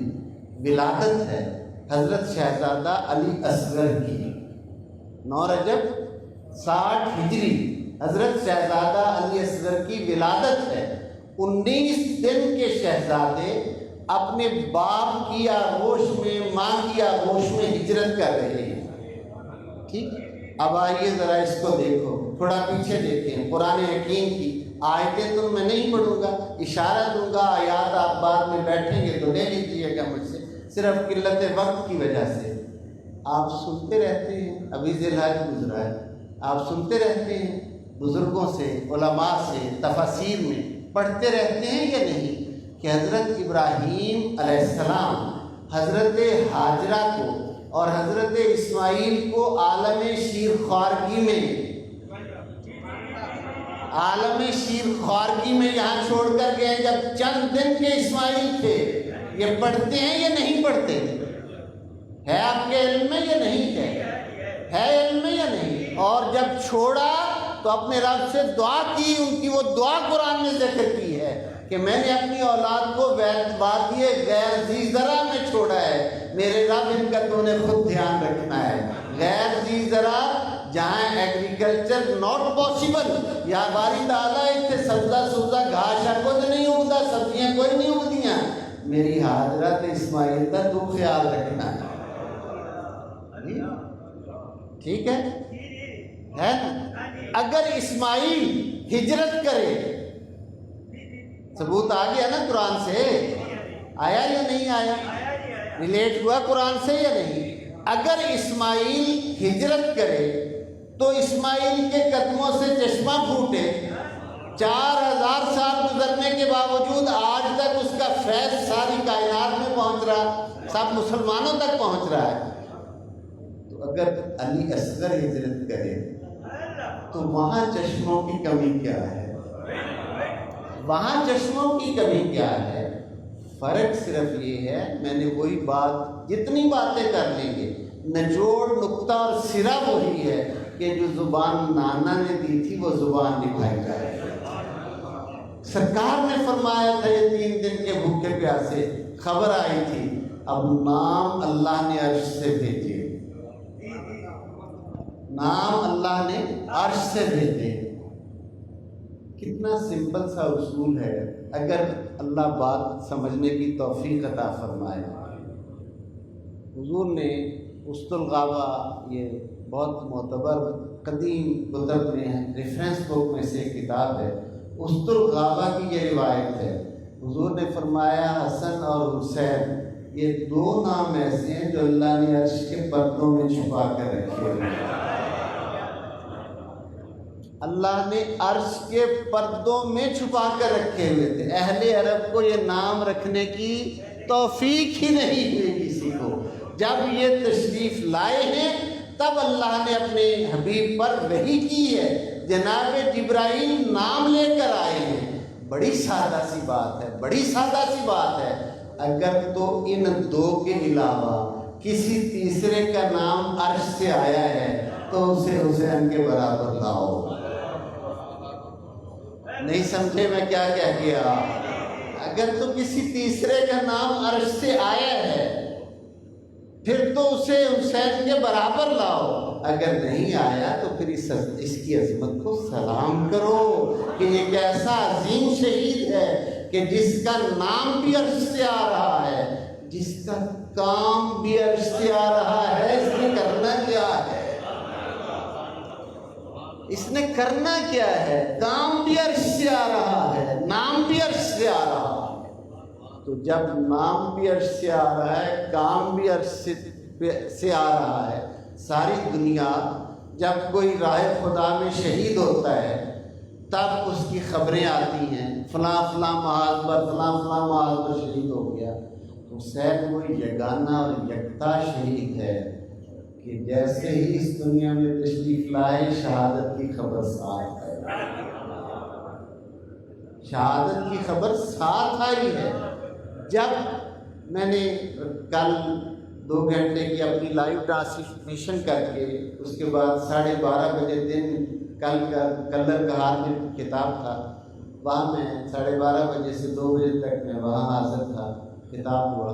ولادت ہے حضرت شہزادہ علی اصغر کی۔ 9 رجب 60 ہجری حضرت شہزادہ علی اصغر کی ولادت ہے۔ 19 دن کے شہزادے اپنے باپ کی آغوش میں، ماں کی آغوش میں ہجرت کر رہے ہیں۔ ٹھیک، اب آئیے ذرا اس کو دیکھو، تھوڑا پیچھے دیکھیں۔ قرآن حکیم کی آیتیں تو میں نہیں پڑھوں گا، اشارہ دوں گا، آیات آپ بعد میں بیٹھیں گے تو لے لیجیے گا مجھ سے، صرف قلت وقت کی وجہ سے۔ آپ سنتے رہتے ہیں، ابھی ذی الحج گزرا ہے، آپ سنتے رہتے ہیں بزرگوں سے، علماء سے، تفاسیر میں پڑھتے رہتے ہیں یا نہیں کہ حضرت ابراہیم علیہ السلام حضرت ہاجرہ کو اور حضرت اسماعیل کو عالم شیرخوارگی میں یہاں چھوڑ کر گئے جب چند دن کے اسماعیل تھے. یہ پڑھتے ہیں یا نہیں پڑھتے؟ ہے آپ کے علم میں یا نہیں ہے علم میں یا نہیں؟ اور جب چھوڑا تو اپنے رب سے دعا کی، ان کی وہ دعا قرآن نے ذکر کی ہے کہ میں نے اپنی اولاد کو وادی غیر ذی زرع میں چھوڑا ہے، میرے رب ان کا تو نے خود دھیان رکھنا ہے. غیر ذی زرع جہاں ایگریکلچر ناٹ پاسبل، یا باری تعالیٰ اتنے سبزہ سبزہ گھاس کچھ نہیں اگتا، سبزیاں کوئی نہیں اگدیاں، میری حاجرہ تے اسماعیل کا تو خیال رکھنا ہے. ٹھیک ہے نا؟ اگر اسماعیل ہجرت کرے، ثبوت آ گیا نا قرآن سے، آیا یا نہیں آیا؟ ریلیٹ ہوا قرآن سے یا نہیں؟ اگر اسماعیل ہجرت کرے تو اسماعیل کے قدموں سے چشمہ پھوٹے، 4000 سال گزرنے کے باوجود آج تک اس کا فیض ساری کائنات میں پہنچ رہا، سب مسلمانوں تک پہنچ رہا ہے. تو اگر علی اصغر ہجرت کرے تو وہاں چشموں کی کمی کیا ہے؟ وہاں چشموں کی کمی کیا ہے؟ فرق صرف یہ ہے، میں نے وہی بات، جتنی باتیں کر لیں گے نچوڑ نقطہ اور سرا وہی ہے کہ جو زبان نانا نے دی تھی وہ زبان نبھائی جائے. سرکار نے فرمایا تھا یہ 3 دن کے بھوکے پیاسے، خبر آئی تھی اب نام اللہ نے عرش سے بھیجے، نام اللہ نے عرش سے بھیجے. کتنا سمپل سا اصول ہے، اگر اللہ بات سمجھنے کی توفیق عطا فرمائے. حضور نے وسط الغابہ، یہ بہت معتبر قدیم کتب میں ریفرنس بک میں سے ایک کتاب ہے، وسط الغابہ کی یہ روایت ہے. حضور نے فرمایا حسن اور حسین یہ 2 نام ایسے ہیں جو اللہ نے عرش کے پردوں میں چھپا کر رکھے ہوئے ہیں. اللہ نے عرش کے پردوں میں چھپا کر رکھے ہوئے تھے. اہل عرب کو یہ نام رکھنے کی توفیق ہی نہیں ہوئی کسی کو. جب یہ تشریف لائے ہیں تب اللہ نے اپنے حبیب پر وحی کی ہے، جناب جبرائیل نام لے کر آئے ہیں. بڑی سادہ سی بات ہے، بڑی سادہ سی بات ہے. اگر تو ان 2 کے علاوہ کسی تیسرے کا نام عرش سے آیا ہے تو اسے حسین کے برابر لاؤ. نہیں سمجھے میں کیا کہہ گیا؟ اگر تو کسی تیسرے کا نام عرش سے آیا ہے پھر تو اسے حسین کے برابر لاؤ. اگر نہیں آیا تو پھر اس کی عظمت کو سلام کرو کہ یہ کیسا عظیم شہید ہے کہ جس کا نام بھی عرش سے آ رہا ہے، جس کا کام بھی عرش سے آ رہا ہے. اس نے کرنا کیا ہے؟ اس نے کرنا کیا ہے؟ کام بھی عرش سے آ رہا ہے، نام بھی عرش سے آ رہا ہے. تو جب نام بھی عرش سے آ رہا ہے، کام بھی عرش سے آ رہا ہے، ساری دنیا جب کوئی راہ خدا میں شہید ہوتا ہے تب اس کی خبریں آتی ہیں، فلاں فلاں محاذ پر، فلاں فلاں محاذ پر شہید ہو گیا. حسین وہ یگانہ اور یکتا شہید ہے کہ جیسے ہی اس دنیا میں تشریف لائے شہادت کی خبر ساتھ ہے، شہادت کی خبر ساتھ آئی ہے. جب میں نے کل 2 گھنٹے کی اپنی لائیو ٹرانسمیشن کر کے اس کے بعد 12:30 بجے دن کلر کہار میں کتاب تھا، وہاں میں 12:30 بجے سے 2 بجے تک میں وہاں حاضر تھا، کتاب ہوا.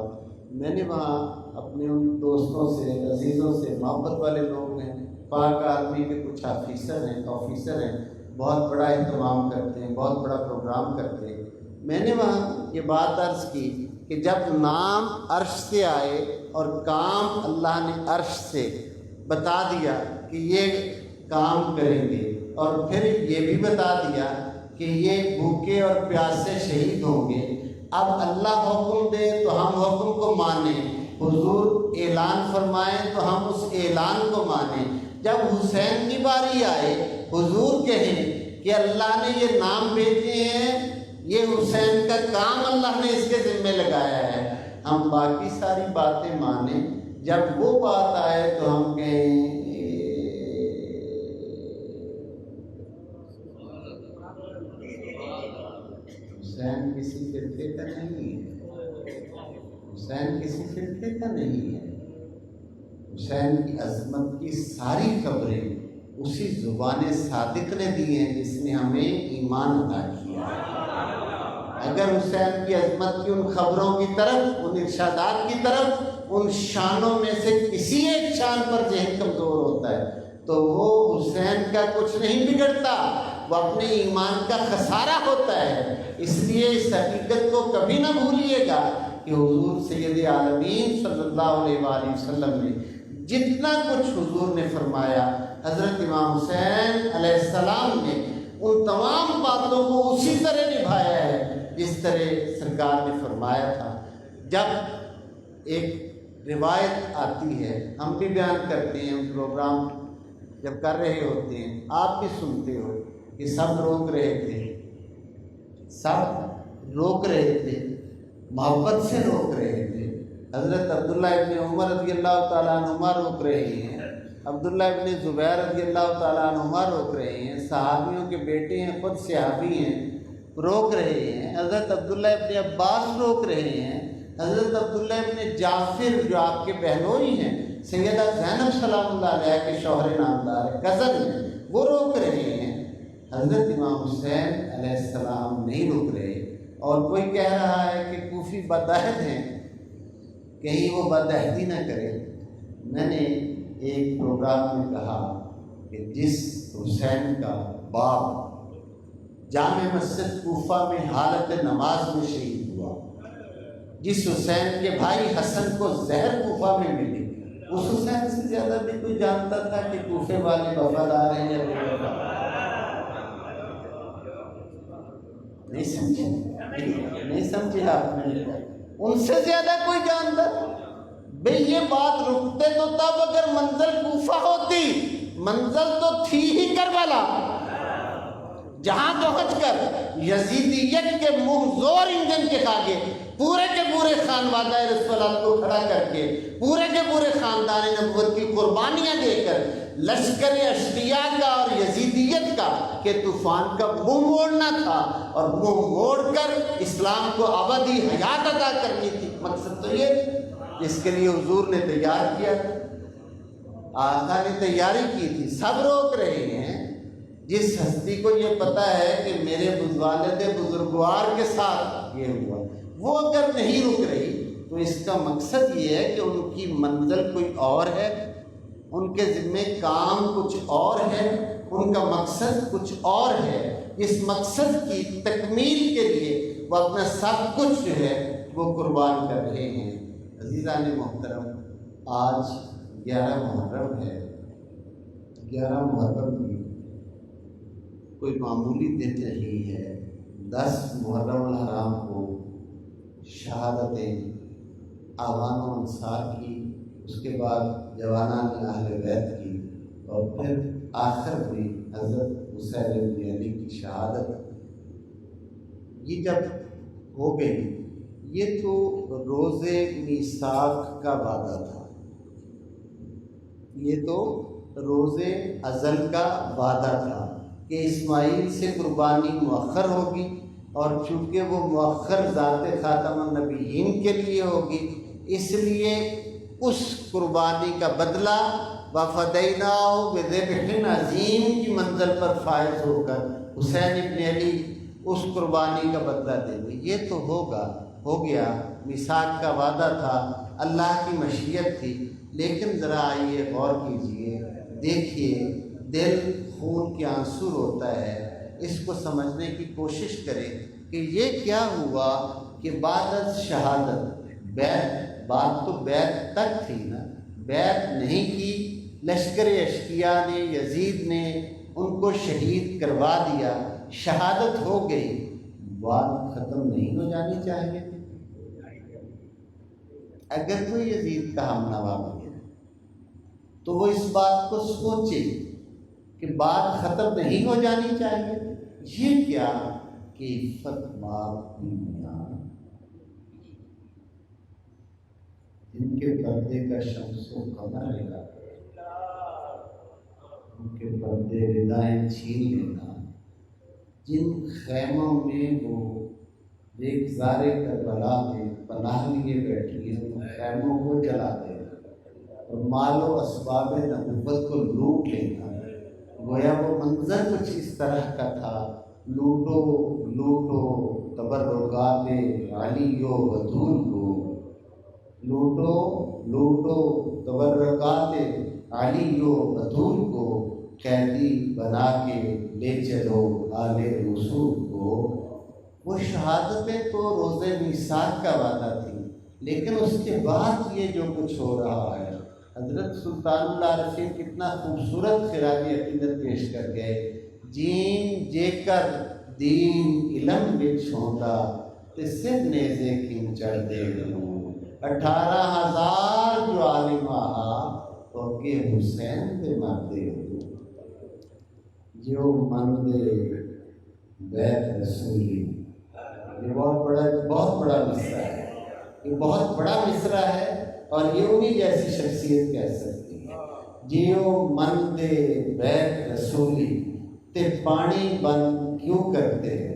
میں نے وہاں اپنے ان دوستوں سے، عزیزوں سے، محبت والے لوگ ہیں، پاک آدمی کے کچھ آفیسر ہیں، بہت بڑا اہتمام کرتے ہیں، بہت بڑا پروگرام کرتے ہیں. میں نے وہاں یہ بات عرض کی کہ جب نام عرش سے آئے اور کام اللہ نے عرش سے بتا دیا کہ یہ کام کریں گے، اور پھر یہ بھی بتا دیا کہ یہ بھوکے اور پیاسے شہید ہوں گے، اب اللہ حکم دے تو ہم حکم کو مانیں، حضور اعلان فرمائیں تو ہم اس اعلان کو مانیں. جب حسین کی باری آئے حضور کہیں کہ اللہ نے یہ نام بھیجے ہیں، یہ حسین کا کام اللہ نے اس کے ذمے لگایا ہے، ہم باقی ساری باتیں مانیں، جب وہ بات آئے تو ہم کہیں حسین کسی فرقے کا نہیں ہے، حسین کسی فرقے کا نہیں ہے۔ حسین کی عظمت کی ساری خبریں اسی زبان صادق نے دی ہیں جس نے ہمیں ایمان عطا کیا۔ اگر حسین کی عظمت کی ان خبروں کی طرف، ان ارشادات کی طرف، ان شانوں میں سے کسی ایک شان پر ذہن کمزور ہوتا ہے تو وہ حسین کا کچھ نہیں بگڑتا، وہ اپنے ایمان کا خسارہ ہوتا ہے۔ اس لیے اس حقیقت کو کبھی نہ بھولیے گا کہ حضور سید عالمین صلی اللہ علیہ وآلہ وسلم نے جتنا کچھ حضور نے فرمایا، حضرت امام حسین علیہ السلام نے ان تمام باتوں کو اسی طرح نبھایا ہے جس طرح سرکار نے فرمایا تھا۔ جب ایک روایت آتی ہے، ہم بھی بیان کرتے ہیں، پروگرام جب کر رہے ہوتے ہیں آپ بھی سنتے ہو کہ سب روک رہے تھے، سب روک رہے تھے، محبت سے روک رہے تھے۔ حضرت عبداللہ ابن عمر رضی اللہ تعالیٰ عنہما روک رہے ہیں، عبداللہ ابن زبیر رضی اللہ تعالیٰ عنہما روک رہے ہیں، صحابیوں کے بیٹے ہیں، خود صحابی ہیں، روک رہے ہیں۔ حضرت عبداللہ ابن عباس روک رہے ہیں، حضرت عبداللہ ابن جعفر جو آپ کے بہنوئی ہیں، سیدہ زینب سلام اللہ علیہ کے شوہر نامدار کزن ہیں، وہ روک رہے ہیں۔ حضرت امام حسین علیہ السلام نہیں روک رہے، اور کوئی کہہ رہا ہے کہ کوفی بدعہد ہیں، کہیں وہ بدعہدی نہ کرے۔ میں نے ایک پروگرام میں کہا کہ جس حسین کا باپ جامع مسجد کوفہ میں حالت نماز میں شہید ہوا، جس حسین کے بھائی حسن کو زہر کوفہ میں ملی، اس حسین سے زیادہ بھی کوئی جانتا تھا کہ کوفے والے وفادار ہیں یا نہیں سمجھے آپ نے؟ ان سے زیادہ کوئی جانتا؟ بھئی یہ بات رکتے تو تب اگر منزل کوفہ ہوتی، منزل تو تھی ہی کربلا، جہاں پہنچ کر یزیدیت کے منہ زور انجن کے آگے پورے کے پورے خانوادہ رسول اللہ کو کھڑا کر کے، پورے کے پورے خاندان نبوت کی قربانیاں دے کر لشکر اشقیاء کا اور یزیدیت کا کہ طوفان کا منہ موڑنا تھا اور منہ موڑ کر اسلام کو ابدی حیات عطا کرنی تھی۔ مقصد تو یہ جس کے لیے حضور نے تیار کیا، آقا نے تیاری کی تھی۔ سب روک رہے ہیں، جس ہستی کو یہ پتہ ہے کہ میرے والد بزرگوار کے ساتھ یہ ہوا، وہ اگر نہیں رک رہی تو اس کا مقصد یہ ہے کہ ان کی منزل کوئی اور ہے، ان کے ذمے کام کچھ اور ہے، ان کا مقصد کچھ اور ہے۔ اس مقصد کی تکمیل کے لیے وہ اپنا سب کچھ جو ہے وہ قربان کر رہے ہیں۔ عزیزان محترم، آج 11 محرم ہے۔ 11 محرم بھی کوئی معمولی دن نہیں ہے۔ 10 محرم الحرام کو شہادتیں آوان و انصار کی، اس کے بعد جوانان اہل بیت کی، اور پھر آخر میں حضرت حسین بن علی کی شہادت۔ یہ جب ہو گئی، یہ تو روز میثاق کا وعدہ تھا، یہ تو روز ازل کا وعدہ تھا کہ اسماعیل سے قربانی مؤخر ہوگی، اور چونکہ وہ مؤخر ذات خاتم النبیین کے لیے ہوگی، اس لیے اس قربانی کا بدلہ وَفَدَيْنَاهُ بِذِبْحٍ عَظِيمٍ کی منزل پر فائز ہو کر حسین ابن علی اس قربانی کا بدلہ دیں گے۔ یہ تو ہوگا، ہو گیا، میثاق کا وعدہ تھا، اللہ کی مشیت تھی۔ لیکن ذرا آئیے غور کیجئے، دیکھیے، دل خون کے آنسو ہوتا ہے، اس کو سمجھنے کی کوشش کریں کہ یہ کیا ہوا کہ بعد از شہادت بیعت، بات تو بیعت تک تھی نا، بیعت نہیں کی، لشکر اشقیاء نے، یزید نے ان کو شہید کروا دیا، شہادت ہو گئی، بات ختم نہیں ہو جانی چاہیے تھی؟ اگر کوئی یزید کا ہم نوا بنے، تو وہ اس بات کو سوچے کہ بات ختم نہیں ہو جانی چاہیے۔ یہ کیا کہ عفت ماب کی میاں، جن کے پردے کا شمس و قمر لگا، ان کے پردے ردائیں چھین لینا، جن خیموں میں وہ ریگزار کربلا میں پناہ لیے بیٹھی ہیں، ان خیموں کو جلا دینا اور مال و اسباب نبوت کو لوٹ لینا۔ گویا وہ منظر کچھ اس طرح کا تھا، لوٹو لوٹو تبرکات علی و بطول کو، لوٹو لوٹو تبرکات علی و بطول کو، قیدی بنا کے لے چلو آل رسول کو۔ وہ شہادتیں تو روز میثاق کا وعدہ تھی، لیکن اس کے بعد یہ جو کچھ ہو رہا ہے، حضرت سلطان العارفین کتنا خوبصورت خراج عقیدت پیش کر گئے۔ جین جے کر دین علم وچ ہوندا تے سر نیزے کیوں چڑھ دے گلوں، 18,000 جو عالم آہا تو اگے حسین دے مردے ہو، جو من دے بیت رسولی۔ یہ بہت بڑا مصرع ہے، یہ بہت بڑا مصرع ہے، اور یہ انہی جیسی شخصیت کہہ سکتی ہے۔ جیو من دے بیت رسولی تے پانی بند کیوں کرتے ہیں۔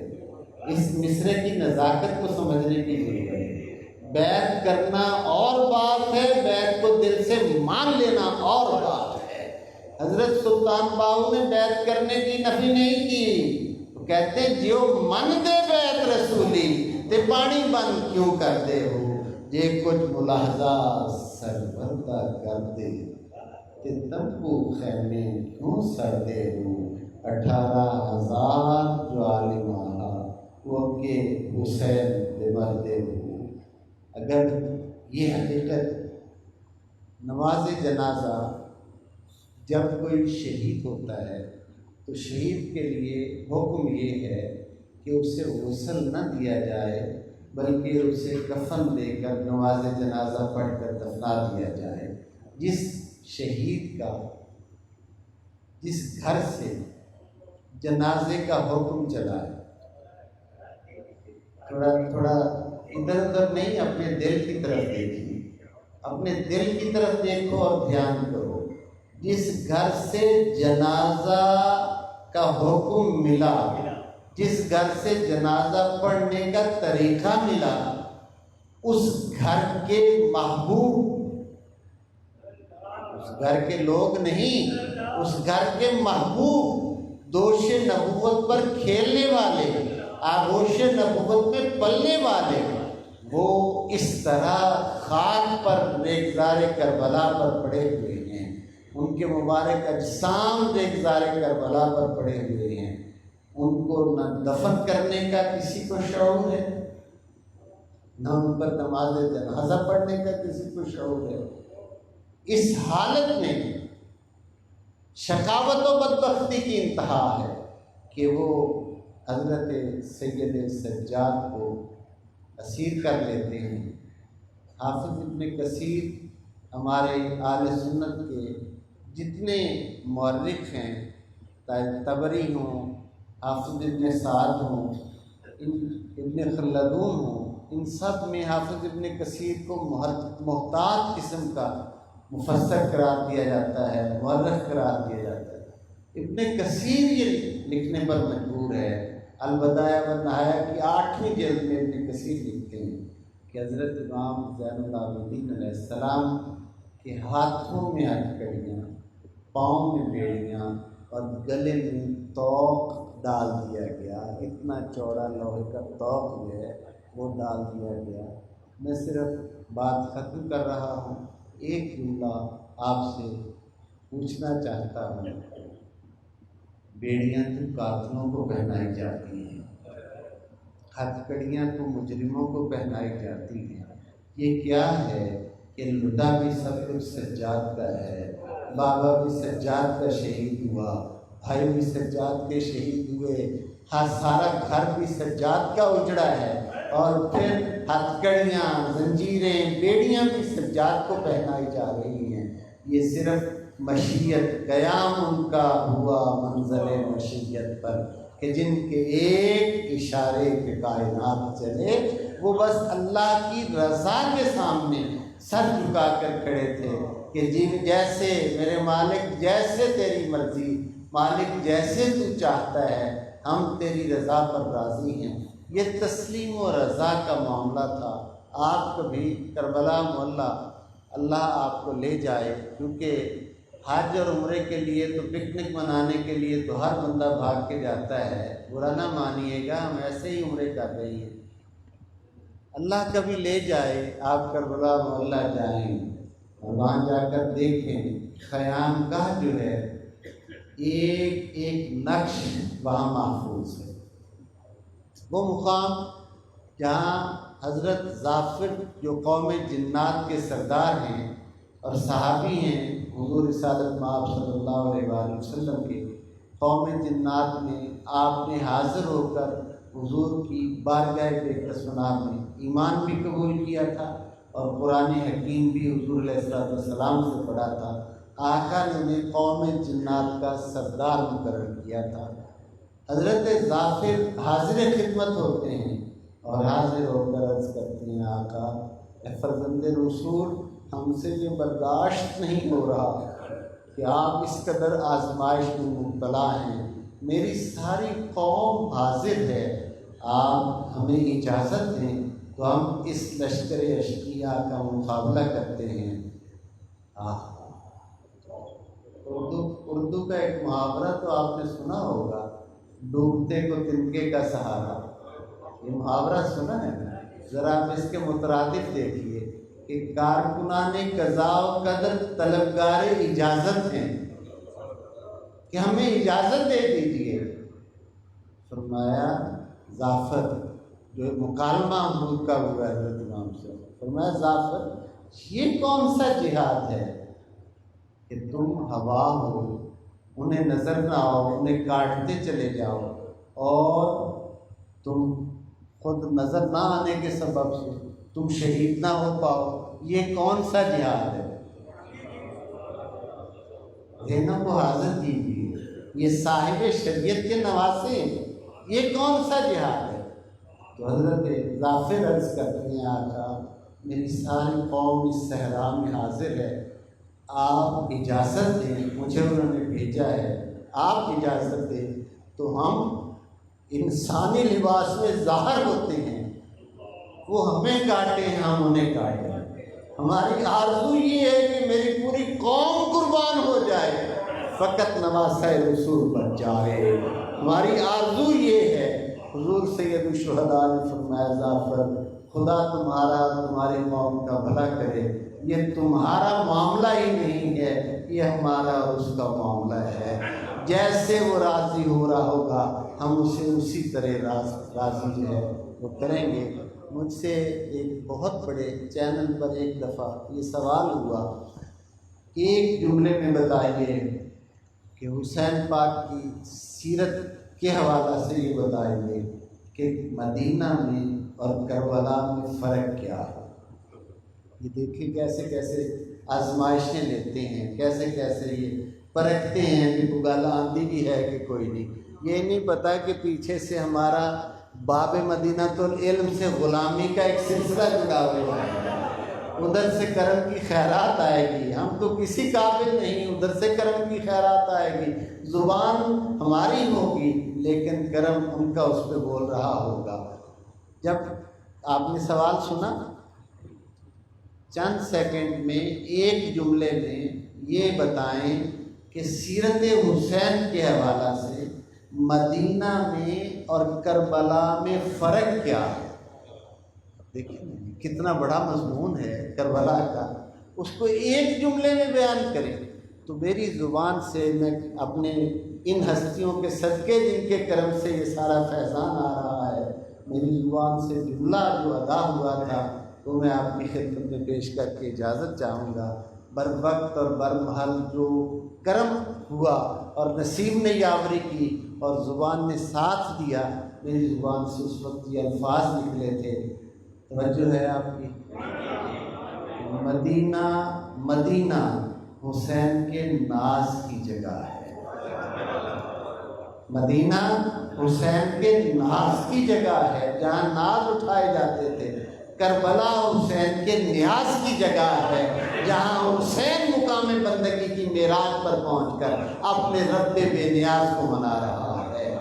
اس مصرع کی نزاکت کو سمجھنے کی ضرورت ہے۔ بیت کرنا اور بات ہے، بیت کو دل سے مان لینا اور بات ہے۔ حضرت سلطان باہو نے بیت کرنے کی نفی نہیں کی، وہ کہتے ہیں جیو من دے بیت رسولی تے پانی بند کیوں کر دے ہو، جے کچھ ملاحظہ سربردہ کر دے تے تنبو خیمے کیوں سر دے ہو، 18,000 جو عالم آہا وہ اگے حسین دے مردے ہو۔ اگر یہ حقیقت، نماز جنازہ جب کوئی شہید ہوتا ہے تو شہید کے لیے حکم یہ ہے کہ اسے غسل نہ دیا جائے، بلکہ اسے کفن دے کر نماز جنازہ پڑھ کر دفنا دیا جائے۔ جس شہید کا جس گھر سے جنازے کا حکم چلا ہے، تھوڑا ادھر ادھر نہیں، اپنے دل کی طرف دیکھیے، اپنے دل کی طرف دیکھو اور دھیان کرو۔ جس گھر سے جنازہ کا حکم ملا، جس گھر سے جنازہ پڑھنے کا طریقہ ملا، اس گھر کے محبوب، اس گھر کے لوگ نہیں، اس گھر کے محبوب، دوش نبوت پر کھیلنے والے، آغوش نبوت میں پلنے والے، وہ اس طرح خاک پر ریگزار کربلا پر پڑے ہوئے ہیں، ان کے مبارک اجسام ریگزار کربلا پر پڑے ہوئے ہیں۔ ان کو نہ دفن کرنے کا کسی کو شعور ہے، نہ ان پر نماز جنازہ پڑھنے کا کسی کو شعور ہے۔ اس حالت میں شقاوت و بدبختی کی انتہا ہے کہ وہ حضرت سید سجاد کو اسیر کر لیتے ہیں۔ حافظ ابن کثیر ہمارے اہل سنت کے جتنے مورخ ہیں، طبری ہوں، حافظ ابن سعد ہوں، ابن خلدون ہوں، ان سب میں حافظ ابن کثیر کو محتاط قسم کا مفسر قرار دیا جاتا ہے، مورخ قرار دیا جاتا ہے۔ ابن کثیر یہ لکھنے پر مجبور ہے۔ البدایہ والنہایہ کی 8ویں جلد میں ابن کثیر لکھتے ہیں کہ حضرت امام زین العابدین علیہ السلام کے ہاتھوں میں ہتھکڑیاں، پاؤں میں بیڑیاں اور گلے میں توق ڈال دیا گیا۔ اتنا چوڑا لوہے کا توق جو ہے وہ ڈال دیا گیا۔ میں صرف بات ختم کر رہا ہوں، ایک جملہ آپ سے پوچھنا چاہتا ہوں۔ بیڑیاں تو قاتلوں کو پہنائی جاتی ہیں، ہتھکڑیاں تو مجرموں کو پہنائی جاتی ہیں، یہ کیا ہے کہ لٹا بھی سب کچھ سجاد کا ہے، بابا بھی سجاد کا شہید ہوا، بھائی بھی سجاد کے شہید ہوئے، ہاں سارا گھر بھی سجاد کا اجڑا ہے، اور پھر ہتھکڑیاں، زنجیریں، بیڑیاں بھی سجاد کو پہنائی جا رہی ہیں۔ یہ صرف مشیت قیام ان کا ہوا منزل مشیت پر، کہ جن کے ایک اشارے کے کائنات چلے، وہ بس اللہ کی رضا کے سامنے سر جھکا کر کھڑے تھے کہ جن جیسے میرے مالک، جیسے تیری مرضی مالک، جیسے تو چاہتا ہے، ہم تیری رضا پر راضی ہیں۔ یہ تسلیم و رضا کا معاملہ تھا۔ آپ کبھی کربلا معلّہ اللہ آپ کو لے جائے، کیونکہ حج اور عمرے کے لیے تو پکنک منانے کے لیے تو ہر بندہ بھاگ کے جاتا ہے، برا نہ مانیے گا، ہم ایسے ہی عمرے کر رہے ہیں۔ اللہ کبھی لے جائے، آپ کربلا معلّہ جائیں اور وہاں جا کر دیکھیں خیام گاہ جو ہے، ایک ایک نقش وہاں محفوظ ہے۔ وہ مقام جہاں حضرت ظافر جو قوم جنات کے سردار ہیں اور صحابی ہیں حضور رسالت مآب صلی اللہ علیہ وآلہ وسلم کے، قوم جنات میں آپ نے حاضر ہو کر حضور کی بارگاہ بے کسمناب میں ایمان بھی قبول کیا تھا اور قرآن حکیم بھی حضور علیہ السلام سے پڑھا تھا۔ آقا نے انہیں قوم جنات کا سردار مقرر کیا تھا۔ حضرت ظافر حاضر خدمت ہوتے ہیں اور حاضر ہو کر عرض کرتے ہیں، آقا اے فرزند رسول، ہم سے یہ برداشت نہیں ہو رہا کہ آپ اس قدر آزمائش میں مبتلا ہیں، میری ساری قوم حاضر ہے، آپ ہمیں اجازت دیں تو ہم اس لشکر اشقیاء کا مقابلہ کرتے ہیں۔ اردو کا ایک محاورہ تو آپ نے سنا ہوگا، ڈوبتے کو تنکے کا سہارا، یہ محاورہ سنا ہے نا؟ ذرا آپ اس کے مترادف دیکھیے کہ کارکنان قضاء و قدر طلبگار اجازت ہیں کہ ہمیں اجازت دے دیجیے۔ فرمایا ظافر، جو مکالمہ حضور کا ہوا حضرت امام سے، فرمایا ظافر یہ کون سا جہاد ہے کہ تم ہوا ہو، انہیں نظر نہ آؤ، انہیں کاٹتے چلے جاؤ اور تم خود نظر نہ آنے کے سبب سے تم شہید نہ ہو پاؤ، یہ کون سا جہاد ہے؟ ذہنوں کو حاضر کیجیے، یہ صاحب شریعت کے نواسے ہیں، یہ کون سا جہاد ہے؟ تو حضرت ظافر عرض کرتے ہیں، آقا میری ساری قوم اس صحرا میں حاضر ہے، آپ اجازت دیں، مجھے انہوں نے بھیجا ہے، آپ اجازت دیں تو ہم انسانی لباس میں ظاہر ہوتے ہیں، وہ ہمیں کاٹیں ہم انہیں کاٹیں۔ ہماری آرزو یہ ہے کہ میری پوری قوم قربان ہو جائے، فقط نواسہ رسول بن جائے، ہماری آرزو یہ ہے۔ حضور سید الشہداء نے فرمایا، ظافر خدا تمہارا اور تمہاری قوم کا بھلا کرے، یہ تمہارا معاملہ ہی نہیں ہے، یہ ہمارا اور اس کا معاملہ ہے، جیسے وہ راضی ہو رہا ہوگا ہم اسے اسی طرح راضی جو ہے وہ کریں گے۔ مجھ سے ایک بہت بڑے چینل پر ایک دفعہ یہ سوال ہوا، ایک جملے میں بتائیے کہ حسین پاک کی سیرت کے حوالہ سے یہ بتائیے کہ مدینہ میں اور کربلا میں فرق کیا ہے۔ یہ دیکھیں کیسے کیسے آزمائشیں لیتے ہیں، کیسے کیسے یہ پرکھتے ہیں کہ کوئی گل آندھی بھی ہے کہ کوئی نہیں۔ یہ نہیں پتہ کہ پیچھے سے ہمارا باب مدینۃ العلم سے غلامی کا ایک سلسلہ جڑا ہوا ہے، ادھر سے کرم کی خیرات آئے گی، ہم تو کسی قابل نہیں، ادھر سے کرم کی خیرات آئے گی، زبان ہماری ہوگی لیکن کرم ان کا اس پہ بول رہا ہوگا۔ جب آپ نے سوال سنا، چند سیکنڈ میں ایک جملے میں یہ بتائیں کہ سیرت حسین کے حوالہ سے مدینہ میں اور کربلا میں فرق کیا ہے۔ دیکھیں کتنا بڑا مضمون ہے کربلا کا، اس کو ایک جملے میں بیان کریں تو میری زبان سے میں اپنے ان ہستیوں کے صدقے جن کے کرم سے یہ سارا فیضان آ رہا ہے، میری زبان سے جملہ جو ادا ہوا تھا وہ میں آپ کی خدمت میں پیش کر کے اجازت چاہوں گا۔ بر وقت اور برمحل جو کرم ہوا اور نصیب نے یاوری کی اور زبان نے ساتھ دیا، میری زبان سے اس وقت یہ الفاظ نکلے تھے، توجہ ہے آپ کی، مدینہ مدینہ حسین کے ناز کی جگہ ہے۔ مدینہ حسین کے ناز کی جگہ ہے، جہاں ناز اٹھائے جاتے تھے۔ کربلا حسین کے نیاز کی جگہ ہے، جہاں حسین مقام بندگی کی معراج پر پہنچ کر اپنے رب بے نیاز کو منا رہا ہے۔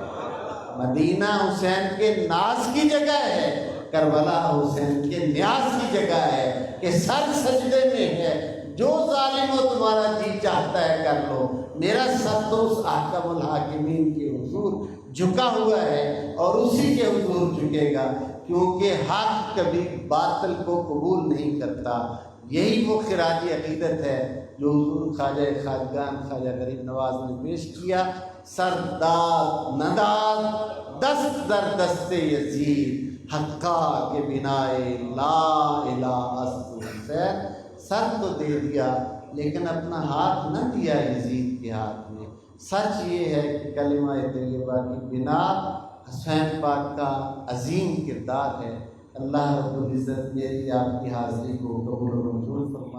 مدینہ حسین کے ناز کی جگہ ہے، کربلا حسین کے نیاز کی جگہ ہے کہ سر سجدے میں ہے، جو ظالم ہو تمہارا جی چاہتا ہے کر لو، میرا سر تو اس احکم الحاکمین کے حضور جھکا ہوا ہے اور اسی کے حضور جھکے گا، کیونکہ حق کبھی باطل کو قبول نہیں کرتا۔ یہی وہ خراج عقیدت ہے جو حضور خواجہ خواجگان خواجہ غریب نواز نے پیش کیا۔ سرداد نداد دست در دست یزید، حقا کے بنائے لا الہ الا حسین۔ سر تو دے دیا لیکن اپنا ہاتھ نہ دیا یزید کے ہاتھ میں۔ سچ یہ ہے کہ کلمہ طیبہ کی بنا حسین پاک کا عظیم کردار ہے۔ اللہ رب العزت میری آپ کی حاضری کو قبول و منظور فرمائے۔